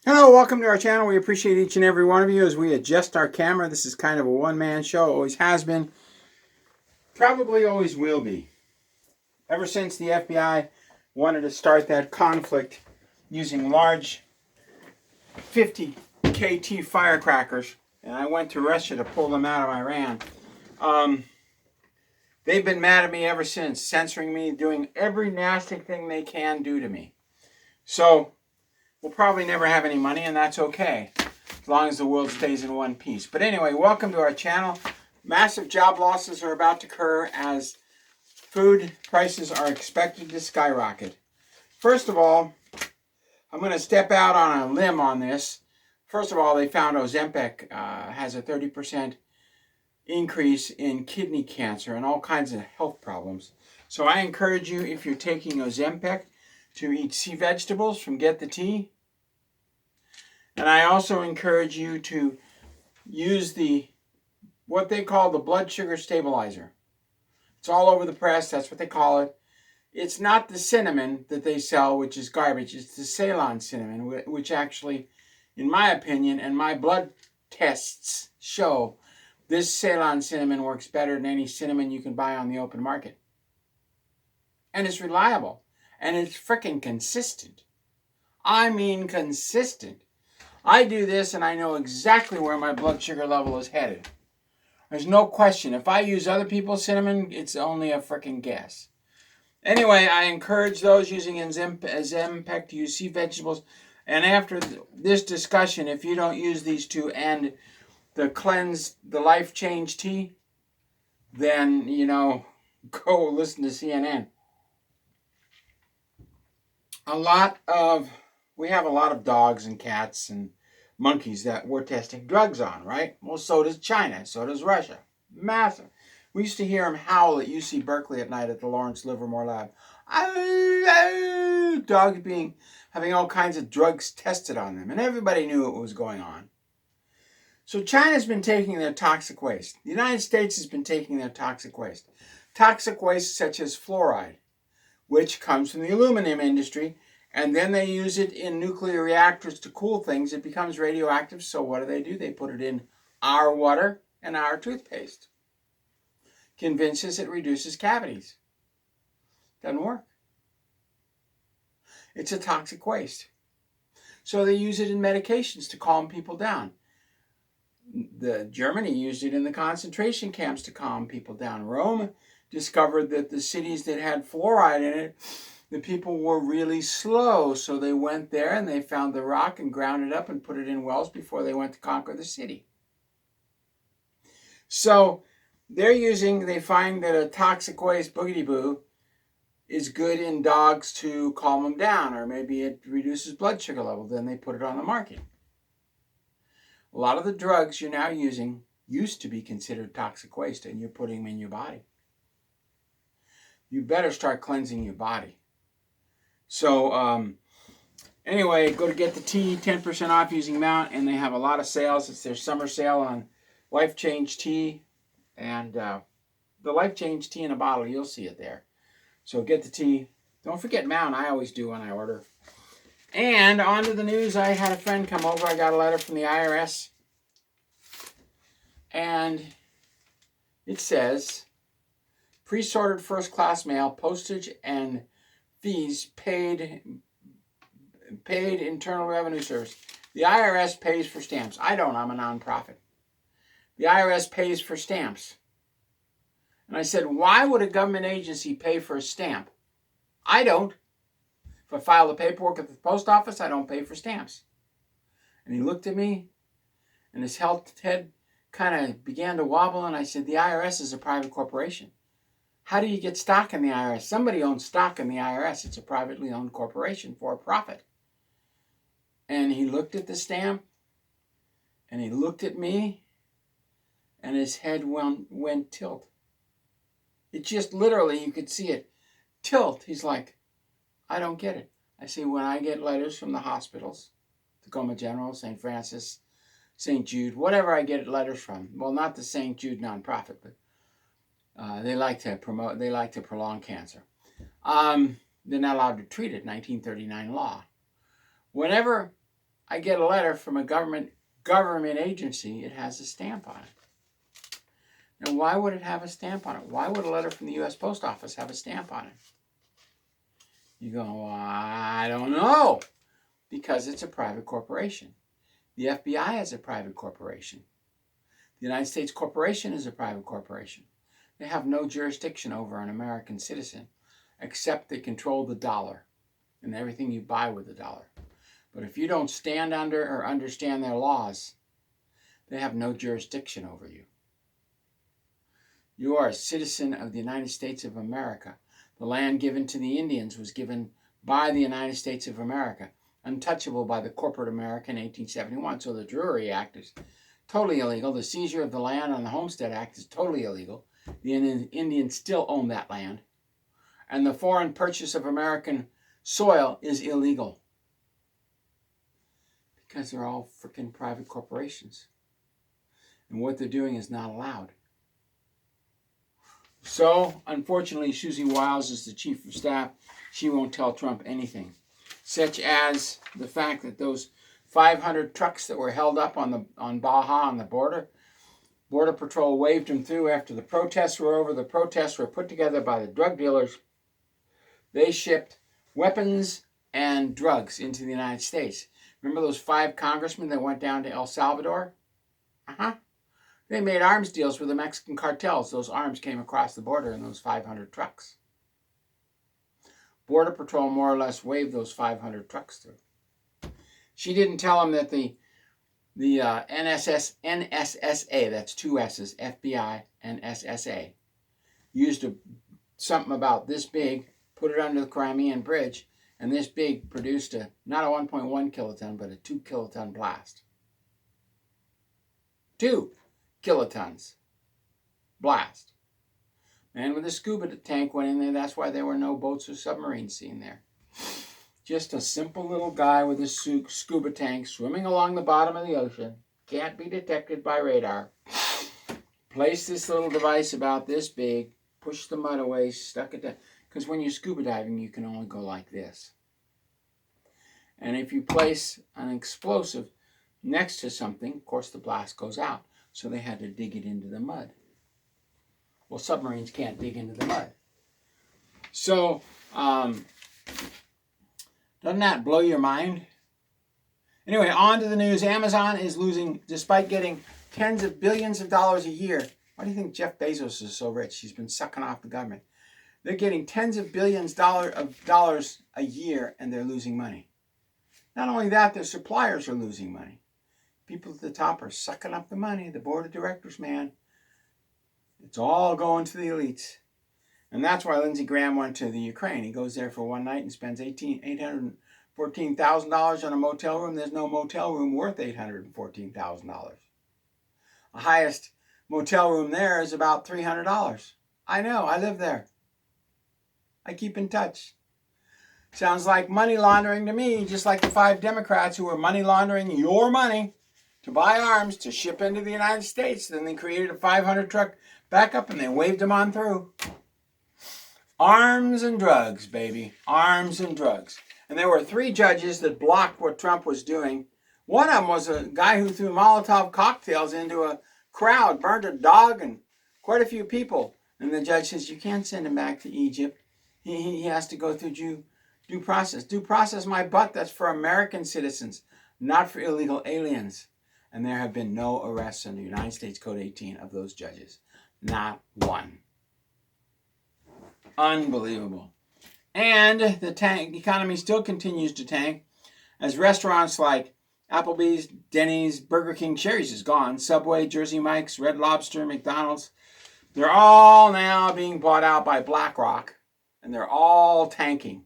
Hello, welcome to our channel. We appreciate each and every one of you as we adjust our camera. This is kind of a one-man show. Always has been. Probably always will be. Ever since the FBI wanted to start that conflict using large 50 KT firecrackers, and I went to Russia to pull them out of Iran. They've been mad at me ever since, censoring me, doing every nasty thing they can do to me. So we'll probably never have any money, and that's okay, as long as the world stays in one piece. But anyway, welcome to our channel. Massive job losses are about to occur as food prices are expected to skyrocket. First of all, I'm going to step out on a limb on this. First of all, they found Ozempic has a 30% increase in kidney cancer and all kinds of health problems. So I encourage you, if you're taking Ozempic, to eat sea vegetables from Get the Tea. And I also encourage you to use what they call the blood sugar stabilizer. It's all over the press. That's what they call it. It's not the cinnamon that they sell, which is garbage. It's the Ceylon cinnamon, which actually, in my opinion, and my blood tests show, this Ceylon cinnamon works better than any cinnamon you can buy on the open market. And it's reliable. And it's freaking consistent. I mean consistent. I do this and I know exactly where my blood sugar level is headed. There's no question. If I use other people's cinnamon, it's only a freaking guess. Anyway, I encourage those using Ozempic to use sea vegetables. And after this discussion, if you don't use these two and the Life Change tea, then, go listen to CNN. We have a lot of dogs and cats and monkeys that we're testing drugs on, right? Well, so does China. So does Russia. Massive. We used to hear them howl at UC Berkeley at night at the Lawrence Livermore lab. Dogs having all kinds of drugs tested on them. And everybody knew what was going on. So China's been taking their toxic waste. The United States has been taking their toxic waste. Toxic waste such as fluoride, which comes from the aluminum industry, and then they use it in nuclear reactors to cool things. It becomes radioactive, so what do? They put it in our water and our toothpaste. Convinces it reduces cavities. Doesn't work. It's a toxic waste. So they use it in medications to calm people down. Germany used it in the concentration camps to calm people down. Rome discovered that the cities that had fluoride in it, the people were really slow. So they went there and they found the rock and ground it up and put it in wells before they went to conquer the city. So they find that a toxic waste boogity-boo is good in dogs to calm them down, or maybe it reduces blood sugar level. Then they put it on the market. A lot of the drugs you're now using used to be considered toxic waste, and you're putting them in your body. You better start cleansing your body. So anyway, go to Get the Tea, 10% off using Mount, and they have a lot of sales. It's their summer sale on Life Change Tea, and the Life Change Tea in a bottle, you'll see it there. So Get the Tea. Don't forget Mount. I always do when I order. And on to the news. I had a friend come over. I got a letter from the IRS. And it says, pre-sorted first-class mail, postage and fees paid Internal Revenue Service. The IRS pays for stamps. I don't. I'm a nonprofit. The IRS pays for stamps. And I said, why would a government agency pay for a stamp? I don't. If I file the paperwork at the post office, I don't pay for stamps. And he looked at me, and his head kind of began to wobble, and I said, the IRS is a private corporation. How do you get stock in the IRS? Somebody owns stock in the IRS. It's a privately owned corporation for a profit. And he looked at the stamp, and he looked at me, and his head went tilt. It just literally, you could see it tilt. He's like, I don't get it. I say, when I get letters from the hospitals, Tacoma General, St. Francis, St. Jude, whatever I get letters from, well, not the St. Jude nonprofit, but they like to prolong cancer. They're not allowed to treat it, 1939 law. Whenever I get a letter from a government agency, it has a stamp on it. Now, why would it have a stamp on it? Why would a letter from the U.S. Post Office have a stamp on it? You go, well, I don't know. Because it's a private corporation. The FBI is a private corporation. The United States Corporation is a private corporation. They have no jurisdiction over an American citizen, except they control the dollar and everything you buy with the dollar. But if you don't stand under or understand their laws, they have no jurisdiction over you. You are a citizen of the United States of America. The land given to the Indians was given by the United States of America, untouchable by the corporate America in 1871. So the Drury Act is totally illegal. The seizure of the land on the Homestead Act is totally illegal. The Indians still own that land. And the foreign purchase of American soil is illegal. Because they're all freaking private corporations. And what they're doing is not allowed. So, unfortunately, Susie Wiles is the chief of staff. She won't tell Trump anything. Such as the fact that those 500 trucks that were held up on Baja on the border, Border Patrol waved them through after the protests were over. The protests were put together by the drug dealers. They shipped weapons and drugs into the United States. Remember those 5 congressmen that went down to El Salvador? They made arms deals with the Mexican cartels. Those arms came across the border in those 500 trucks. Border Patrol more or less waved those 500 trucks through. She didn't tell them that the NSSA, that's 2 S's, FBI and SSA, used something about this big, put it under the Crimean Bridge, and this big produced not a 1.1 kiloton, but a 2 kiloton blast. 2 kilotons blast. Man with a scuba tank went in there. That's why there were no boats or submarines seen there. Just a simple little guy with a scuba tank swimming along the bottom of the ocean. Can't be detected by radar. Placed this little device about this big, pushed the mud away, stuck it down. Because when you're scuba diving, you can only go like this. And if you place an explosive next to something, of course the blast goes out. So they had to dig it into the mud. Well, submarines can't dig into the mud. So, doesn't that blow your mind? Anyway, on to the news. Amazon is losing, despite getting tens of billions of dollars a year. Why do you think Jeff Bezos is so rich? He's been sucking off the government. They're getting tens of billions of dollars a year, and they're losing money. Not only that, their suppliers are losing money. People at the top are sucking up the money. The board of directors, man. It's all going to the elites. And that's why Lindsey Graham went to the Ukraine. He goes there for one night and spends $814,000 on a motel room. There's no motel room worth $814,000. The highest motel room there is about $300. I know, I live there. I keep in touch. Sounds like money laundering to me, just like the 5 Democrats who were money laundering your money to buy arms to ship into the United States. Then they created a 500 truck backup and they waved them on through. Arms and drugs, baby. Arms and drugs. And there were 3 judges that blocked what Trump was doing. One of them was a guy who threw Molotov cocktails into a crowd, burned a dog and quite a few people. And the judge says, you can't send him back to Egypt. He has to go through due process. Due process, my butt. That's for American citizens, not for illegal aliens. And there have been no arrests under United States Code 18 of those judges. Not one. Unbelievable. And the economy still continues to tank as restaurants like Applebee's, Denny's, Burger King, Sherry's is gone, Subway, Jersey Mike's, Red Lobster, McDonald's. They're all now being bought out by BlackRock, and they're all tanking.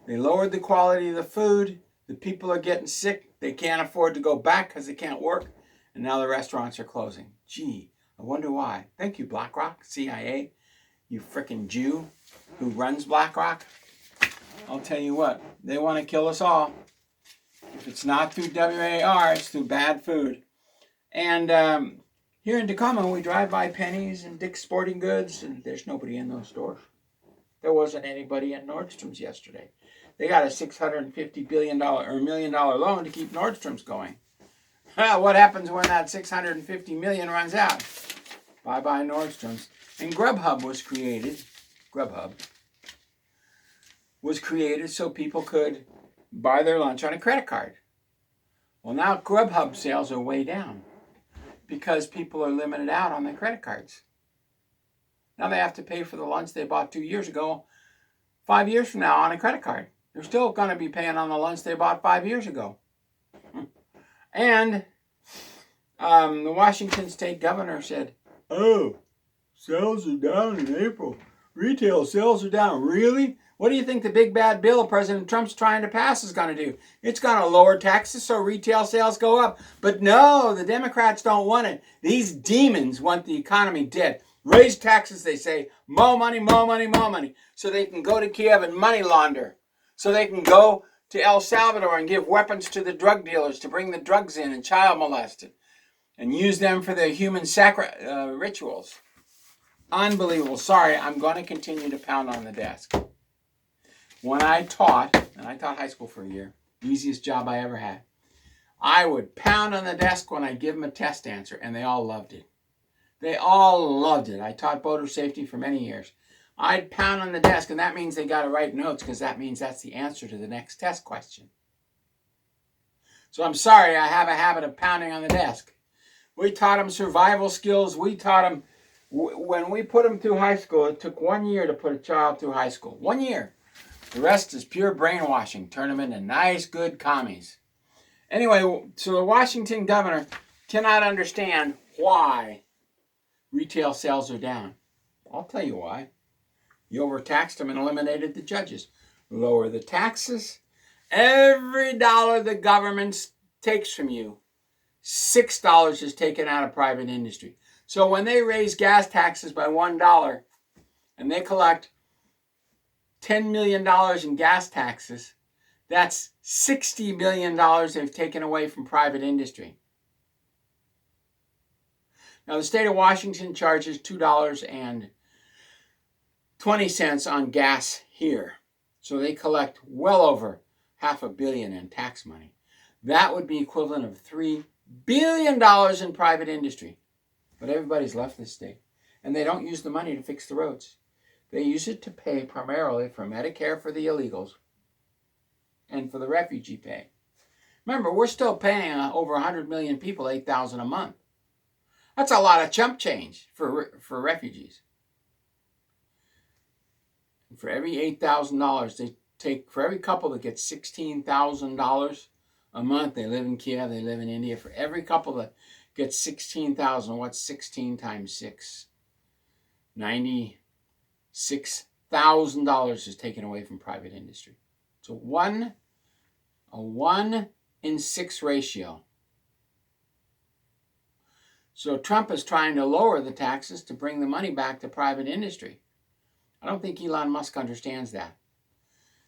They lowered the quality of the food. The people are getting sick. They can't afford to go back because they can't work. And now the restaurants are closing. Gee, I wonder why. Thank you, BlackRock, CIA, you frickin' Jew who runs BlackRock. I'll tell you what, they want to kill us all. If it's not through WAR, it's through bad food. And here in Tacoma, we drive by Penny's and Dick's Sporting Goods, and there's nobody in those stores. There wasn't anybody in Nordstrom's yesterday. They got a $650 billion or $1 million loan to keep Nordstrom's going. What happens when that $650 million runs out? Bye-bye Nordstrom's. And Grubhub was created. Grubhub was created so people could buy their lunch on a credit card. Well, now Grubhub sales are way down because people are limited out on their credit cards. Now they have to pay for the lunch they bought 2 years ago, 5 years from now on a credit card. They're still going to be paying on the lunch they bought 5 years ago. And the Washington State governor said, "Oh, sales are down in April. Retail sales are down." Really? What do you think the big bad bill President Trump's trying to pass is going to do? It's going to lower taxes so retail sales go up. But no, the Democrats don't want it. These demons want the economy dead. Raise taxes, they say. More money, more money, more money. So they can go to Kiev and money launder. So they can go to El Salvador and give weapons to the drug dealers to bring the drugs in and child molested. And use them for their human rituals. Unbelievable. Sorry, I'm going to continue to pound on the desk. When I taught, and I taught high school for a year, easiest job I ever had, I would pound on the desk when I'd give them a test answer, and they all loved it. They all loved it. I taught boater safety for many years. I'd pound on the desk, and that means they got to write notes because that means that's the answer to the next test question. So I'm sorry, I have a habit of pounding on the desk. We taught them survival skills. We taught them, when we put them through high school, it took 1 year to put a child through high school. 1 year. The rest is pure brainwashing. Turn them into nice, good commies. Anyway, so the Washington governor cannot understand why retail sales are down. I'll tell you why. You overtaxed them and eliminated the judges. Lower the taxes. Every dollar the government takes from you, $6 is taken out of private industry. So when they raise gas taxes by $1 and they collect $10 million in gas taxes, that's $60 million they've taken away from private industry. Now, the state of Washington charges $2.20 on gas here. So they collect well over $500 million in tax money. That would be equivalent of $3 billion in private industry. But everybody's left this state. And they don't use the money to fix the roads. They use it to pay primarily for Medicare for the illegals and for the refugee pay. Remember, we're still paying over 100 million people $8,000 a month. That's a lot of chump change for refugees. For every $8,000 they take, for every couple that gets $16,000 a month, they live in Kiev, they live in India. For every couple that gets $16,000, what's 16 times 6? $96,000 is taken away from private industry. So a 1 in 6 ratio. So Trump is trying to lower the taxes to bring the money back to private industry. I don't think Elon Musk understands that.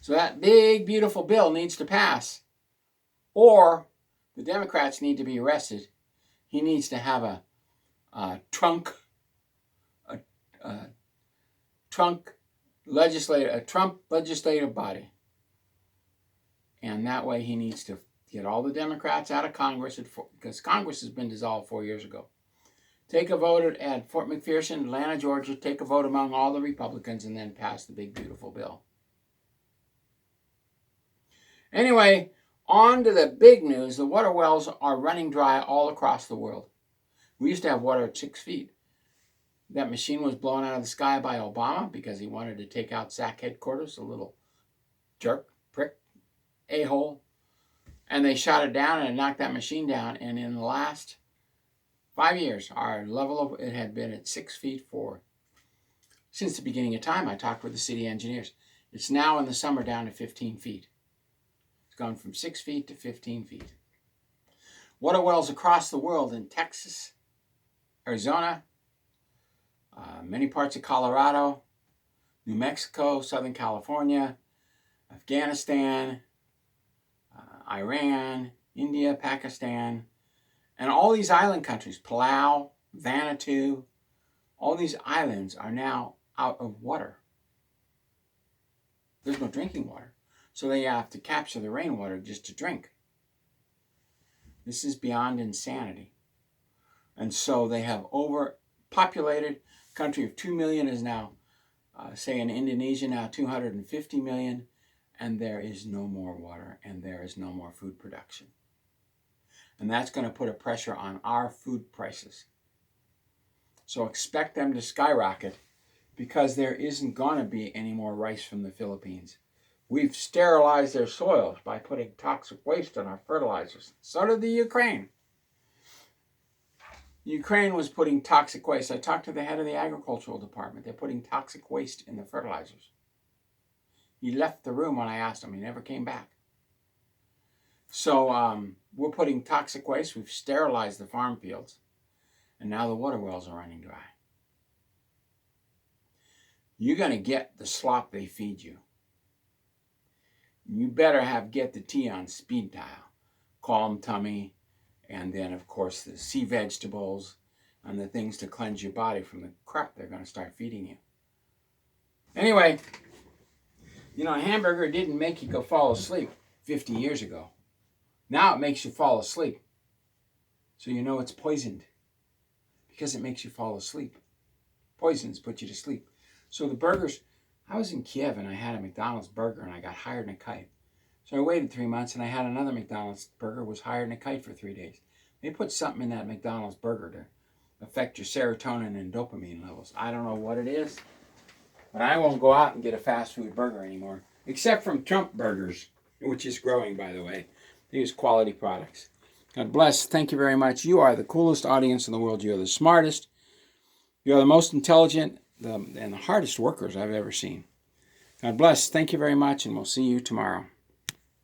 So that big, beautiful bill needs to pass. Or the Democrats need to be arrested. He needs to have a Trump legislative body. And that way he needs to get all the Democrats out of Congress, because Congress has been dissolved 4 years ago. Take a vote at Fort McPherson, Atlanta, Georgia. Take a vote among all the Republicans and then pass the big, beautiful bill. Anyway, on to the big news. The water wells are running dry all across the world. We used to have water at 6 feet. That machine was blown out of the sky by Obama because he wanted to take out SAC headquarters, a little jerk, prick, a-hole. And they shot it down and it knocked that machine down. And in the last 5 years, our level of it had been at 6 feet since the beginning of time. I talked with the city engineers. It's now in the summer down to 15 feet. It's gone from 6 feet to 15 feet. Water wells across the world in Texas, Arizona, many parts of Colorado, New Mexico, Southern California, Afghanistan, Iran, India, Pakistan, and all these island countries, Palau, Vanuatu, all these islands are now out of water. There's no drinking water. So they have to capture the rainwater just to drink. This is beyond insanity. And so they have overpopulated. Country of 2 million is now, say in Indonesia now 250 million, and there is no more water and there is no more food production. And that's going to put a pressure on our food prices. So expect them to skyrocket because there isn't going to be any more rice from the Philippines. We've sterilized their soils by putting toxic waste on our fertilizers. So did the Ukraine. Ukraine was putting toxic waste. I talked to the head of the agricultural department. They're putting toxic waste in the fertilizers. He left the room when I asked him. He never came back. So we're putting toxic waste. We've sterilized the farm fields. And now the water wells are running dry. You're going to get the slop they feed you. You better get the tea on speed dial. Calm tummy, and then, of course, the sea vegetables and the things to cleanse your body from the crap they're going to start feeding you. Anyway, you know, a hamburger didn't make you go fall asleep 50 years ago. Now it makes you fall asleep. So you know it's poisoned because it makes you fall asleep. Poisons put you to sleep. So the burgers, I was in Kiev and I had a McDonald's burger and I got hired in a kite. So I waited 3 months and I had another McDonald's burger, was hired in a kite for 3 days. They put something in that McDonald's burger to affect your serotonin and dopamine levels. I don't know what it is, but I won't go out and get a fast food burger anymore, except from Trump Burgers, which is growing, by the way. They use quality products. God bless. Thank you very much. You are the coolest audience in the world. You are the smartest. You are the most intelligent and the hardest workers I've ever seen. God bless. Thank you very much, and we'll see you tomorrow.